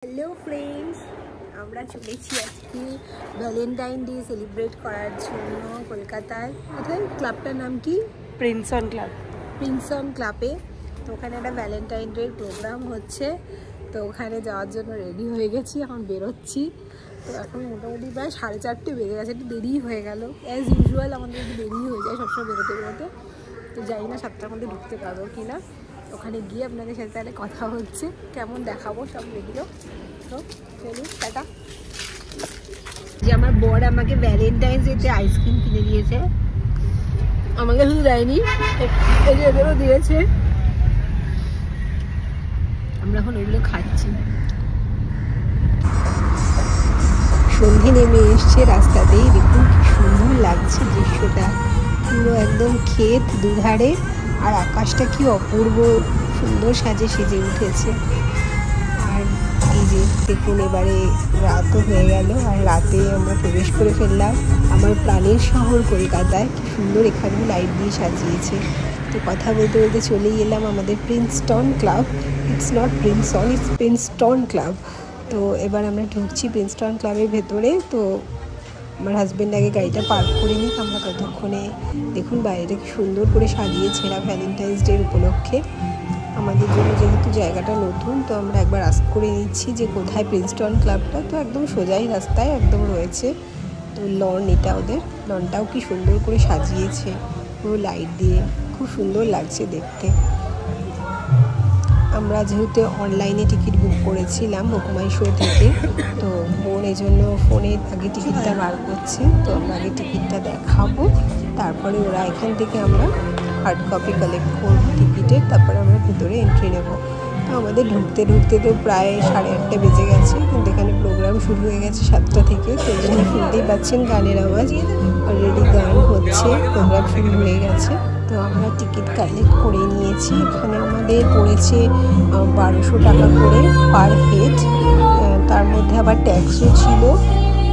Hello friends, আমরা চলেছি আজকে ভ্যালেন্টাইন ডে সেলিব্রেট করার জন্য কলকাতায়। কোথায় ক্লাবটার নাম কি? প্রিন্সন ক্লাব। প্রিন্সন ক্লাবে। তো ওখানে একটা ভ্যালেন্টাইন ডের প্রোগ্রাম হচ্ছে, তো ওখানে যাওয়ার জন্য রেডি হয়ে গেছি, এখন বেরোচ্ছি। তো এখন মোটামুটি প্রায় 4:30 বেজে গেছে, একটু দেরি হয়ে গেল। অ্যাজ ইউজুয়াল আমাদের একটু দেরি হয়ে যায় সবসময় বেরোতে বেরোতে। তো জানি না 7টার মধ্যে ঢুকতে পারবো কি না। ওখানে গিয়ে আপনাদের সাথে তাহলে কথা হচ্ছে, কেমন দেখাবো সব রেডিও। তো চলুন, টাটা। যে আমার বর আমাকে ভ্যালেন্টাইন্স ডেতে আইসক্রিম কিনে দিয়েছে, আমাকে শুধু দেয়নি, এদেরও দিয়েছে। আমরা এখন ওইগুলো খাচ্ছি। সন্ধে নেমে এসছে রাস্তাতেই, দেখুন কি সুন্দর লাগছে দৃশ্যটা। পুরো একদম ক্ষেত দুধারে, আর আকাশটা কি অপূর্ব সুন্দর সাজে সেজে উঠেছে। আর এই যে দেখুন, এবারে রাতও হয়ে গেল, আর রাতে আমরা প্রবেশ করে ফেললাম আমার প্রাণের শহর কলকাতায়। কি সুন্দর এখানেও লাইট দিয়ে সাজিয়েছে। তো কথা বলতে বলতে চলেই এলাম আমাদের Princeton club. It's not Prinson, it's Princeton club. তো এবার আমরা ঢুকছি প্রিন্সটন ক্লাবের ভেতরে। তো আমার হাজব্যান্ড আগে গাড়িটা পার্ক করে নিক, আমরা ততক্ষণে দেখুন বাইরেটা কি সুন্দর করে সাজিয়েছে এরা ভ্যালেন্টাইন্স ডে উপলক্ষে। আমাদের জন্য যেহেতু জায়গাটা নতুন, তো আমরা একবার আস্ক করে নিচ্ছি যে কোথায় প্রিন্সটন ক্লাবটা। তো একদম সোজাই রাস্তায় একদম রয়েছে। তো লন, এটা ওদের লনটাও কি সুন্দর করে সাজিয়েছে পুরো লাইট দিয়ে, খুব সুন্দর লাগছে দেখতে। আমরা যেহেতু অনলাইনে টিকিট বুক করেছিলাম হুকুমাই শো থেকে, তো বোন এই জন্য ফোনে আগে টিকিটটা বার করছে। তো আমরা আগে টিকিটটা দেখাবো, তারপরে ওরা এখান থেকে আমরা হার্ড কপি কালেক্ট করবো টিকিটের, তারপরে আমরা ভিতরে এন্ট্রি নেব। তো আমাদের ঢুকতে ঢুকতে তো প্রায় 8:30 বেজে গেছে, কিন্তু এখানে প্রোগ্রাম শুরু হয়ে গেছে 7টা থেকে। তো এই জন্য শুনতেই পাচ্ছেন গানের আওয়াজ, অলরেডি গান হচ্ছে, প্রোগ্রাম শুরু হয়ে গেছে। তো আমরা টিকিট কালেক্ট করে নিয়েছি। এখানে আমাদের পড়েছে 1200 টাকা করে পার হেড। তার মধ্যে আবার ট্যাক্সও ছিল,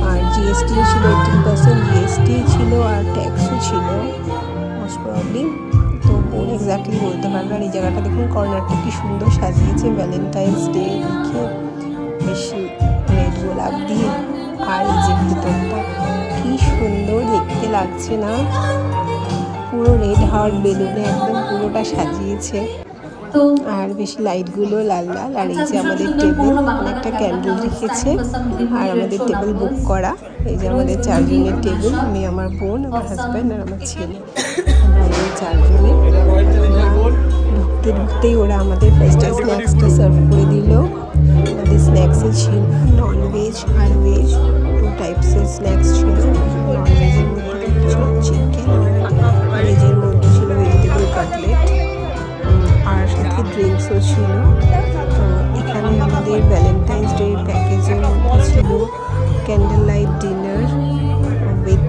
আর জিএসটিও ছিল, 18% জিএসটি ছিল, আর ট্যাক্সও ছিল মোস্ট প্রবাবলি। তো বোন এক্স্যাক্টলি বলতে পারবে। আর এই জায়গাটা দেখুন, কর্নারটা কি সুন্দর সাজিয়েছে ভ্যালেন্টাইন্স ডে লিখে, বেশি রেড গোলাপ দিয়ে। আর এই যে ভিতরটা কি সুন্দর দেখতে লাগছে না, পুরো রেড হার্ট বেলুনে একদম পুরোটা সাজিয়েছে, আর বেশি লাইটগুলো লাল লাল। আর এই যে আমাদের টেবিল, অনেকটা ক্যান্ডেল রেখেছে, আর আমাদের টেবিল বুক করা। এই যে আমাদের 4 জনের টেবিল, আমি, আমার বোন, আমার হাজব্যান্ড আর আমার ছেলে, আমরা এই 4 জনে। ঢুকতে ঢুকতেই ওরা আমাদের ফার্স্টে স্ন্যাক্সটা সার্ভ করে দিল। আমাদের স্ন্যাক্সে ছিল ননভেজ আর ভেজ, 2 টাইপসের স্ন্যাক্স ছিল। ননভেজের মধ্যে ছিল চিকেন, আর ভেজের মধ্যে ছিল ভেজিটেবল কাটলেট, আর সাথে ড্রিঙ্কসও ছিল। তো এখানে আমাদের ভ্যালেন্টাইন্স ডে প্যাকেজের মধ্যে ছিল candle light dinner with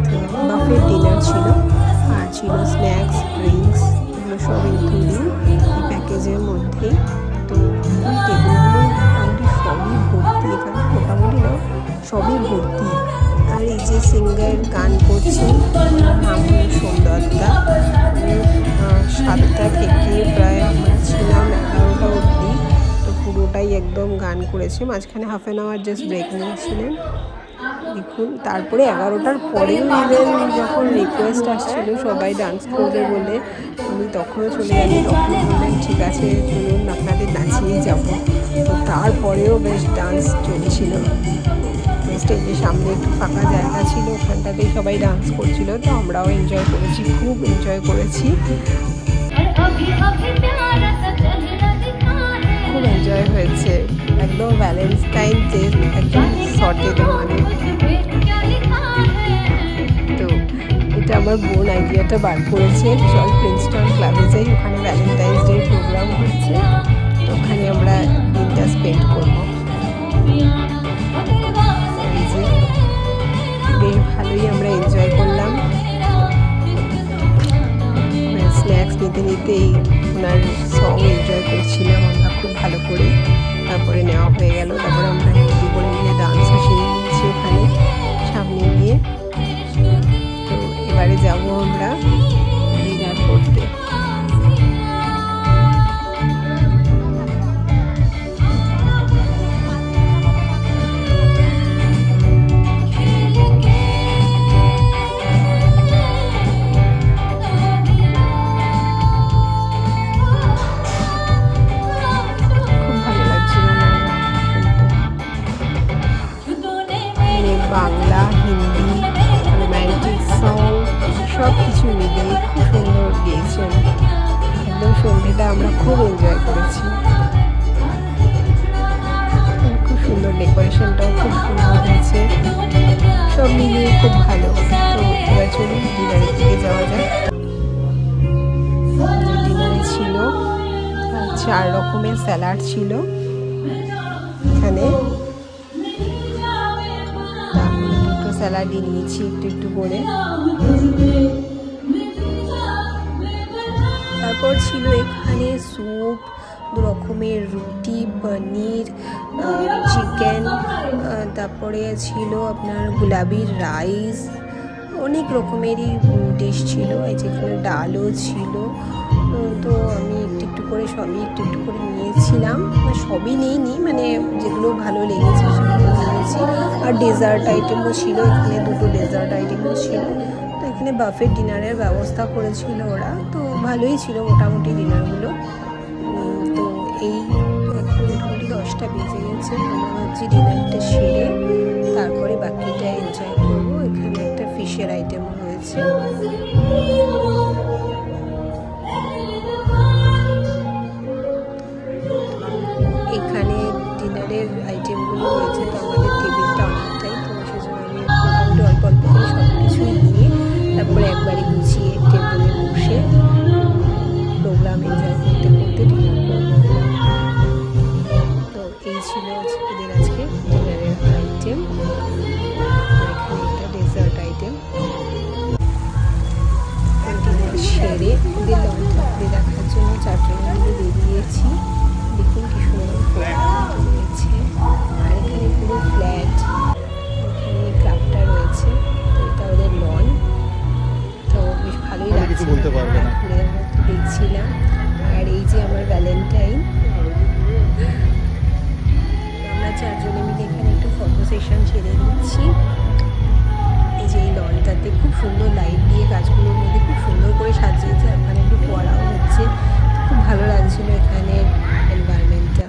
buffet dinner ছিল, আর ছিল স্ন্যাক্স, ড্রিঙ্কস, এগুলো সব ইনক্লুডিং এই প্যাকেজের মধ্যেই। তো এই টেবিলগুলো মোটামুটি সবই ভর্তি, এখানে মোটামুটি না সবই ভর্তি। আর এই যে সিঙ্গার গান করছেন, নাম হল সোমদত্তা। 7টা থেকে প্রায় আমরা ছিলাম 11টা অবধি, তো পুরোটাই একদম গান করেছে। মাঝখানে half an hour just break নিয়েছিলেন দেখুন। তারপরে 11টার পরেও ইভেন যখন রিকোয়েস্ট আসছিল সবাই ডান্স করবে বলে, আমি তখনও চলে গেছি। তখন বললেন ঠিক আছে চলুন আপনাদের নাচিয়ে যাব। তো তারপরেও বেশ ডান্স চলছিল। স্টেজের সামনে একটু ফাঁকা জায়গা ছিল, ওখানটাতেই সবাই ডান্স করছিল। তো আমরাও এনজয় করেছি, খুব এনজয় করেছি, খুব এনজয় হয়েছে। একদম ভ্যালেন্টাইন ডে একদম সর্টেড মানে। তো এটা আমার বোন আইডিয়াটা বার করেছে, চল প্রিন্সটন ক্লাবে যাই, ওখানে ভ্যালেন্টাইন্স ডে প্রোগ্রাম হচ্ছে, তো ওখানে আমরা দিনটা স্পেন্ড করবো। বেশ ভালোই আমরা এনজয় করলাম। স্ন্যাক্স নিতে নিতেই ওনার সং এনজয় করছিলাম আমরা খুব ভালো করে। তারপরে নেওয়া হয়ে গেল, তারপরে আমরা দুপুরে মিলে ডান্সও শিখে নিয়েছি ওখানে সামনে গিয়ে। তো এবারে যাবো আমরা ডিনার করতে। বাংলা, হিন্দি, রোম্যান্টিক সং সব কিছু মিলে খুব সুন্দর গিয়েছেন। একদম সন্ধ্যেটা আমরা খুব এনজয় করেছি। খুব সুন্দর, ডেকোরেশনটাও খুব সুন্দর হয়েছে, সব মিলিয়ে খুব ভালো। তো এবার চলুন ডিনারের দিকে যাওয়া যায়। ডিনারে ছিল 4 রকমের স্যালাড ছিল এখানে। আমি 2টো স্যালাডই নিয়েছি একটু একটু করে। তারপর ছিল এখানে স্যুপ, 2 রকমের রুটি, পনির, চিকেন, তারপরে ছিল আপনার গুলাবির রাইস, অনেক রকমেরই ডিশ ছিল। এই যেখানে ডালও ছিল। তো আমি একটু একটু করে সবই একটু একটু করে নিয়েছিলাম, সবই নিইনি, মানে যেগুলো ভালো লেগেছে সেগুলো নিয়েছি। আর ডেজার্ট আইটেমও ছিল এখানে, 2টো ডেজার্ট আইটেমও ছিল। তো এখানে বাফেট ডিনারের ব্যবস্থা করেছিল ওরা, তো ভালোই ছিল মোটামুটি ডিনারগুলো। তো এই এখন মোটামুটি 10টা বেজে গেছে। আমরা ভাবছি ডিনারটা সেরে তারপরে বাকিটা এনজয় করবো। এখানে একটা ফিশের আইটেমও রয়েছে। এখানে ডিনারের আইটেমগুলো রয়েছে, তো আমাদের টেবিলটা অনেকটাই, তো সেজন্য আমি মোটামুটি অল্প অল্প করে সব কিছুই নিয়ে তারপরে একবারে গুছিয়ে টেবিলে বসে প্রোগ্রাম এনজয় করতে করতে ডিনার করবো। তো এই ছিল ওদের আজকে ডিনারের আইটেম। এখানে একটা ডেজার্ট আইটেম। ডিনার সেরে ওদের লঞ্চ দেখার জন্য 4জনে মিলে বেরিয়েছি। দেখুন কি সুন্দর রয়েছে। আর এখানে পুরো ফ্ল্যাট, এখানে ক্লাবটা রয়েছে, তো এটা ওদের লন। তো বেশ ভালোই লাগছে, ঘুরে দেখছিলাম। আর এই যে আমার ভ্যালেন্টাইন, আমরা 4জনে মিলে এখানে একটু ফটো সেশন ছেড়ে নিচ্ছি। এই যে এই লনটাতে খুব সুন্দর লাইট দিয়ে গাছগুলোর মধ্যে খুব সুন্দর করে সাজিয়েছে। ওখানে একটু পড়াও হচ্ছে, খুব ভালো লাগছিল এখানের এনভায়রনমেন্টটা।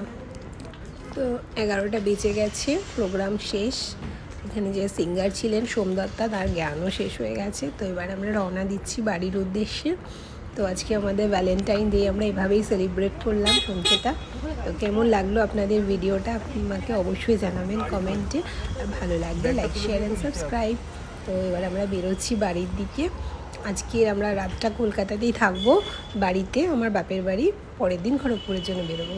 তো 11টা বেজে গেছে, প্রোগ্রাম শেষ। এখানে যে সিঙ্গার ছিলেন সোমদত্তা, তার জ্ঞানও শেষ হয়ে গেছে। তো এবার আমরা রওনা দিচ্ছি বাড়ির উদ্দেশ্যে। তো আজকে আমাদের ভ্যালেন্টাইন ডে আমরা এভাবেই সেলিব্রেট করলাম সন্ধ্যেটা। তো কেমন লাগলো আপনাদের ভিডিওটা আমাকে অবশ্যই জানাবেন কমেন্টে। আর ভালো লাগলে লাইক, শেয়ার অ্যান্ড সাবস্ক্রাইব। তো এবার আমরা বেরোচ্ছি বাড়ির দিকে। আজকে আমরা রাতটা কলকাতাতেই থাকবো বাড়িতে, আমার বাপের বাড়ি। পরের দিন খড়গপুরের জন্য বেরোবো।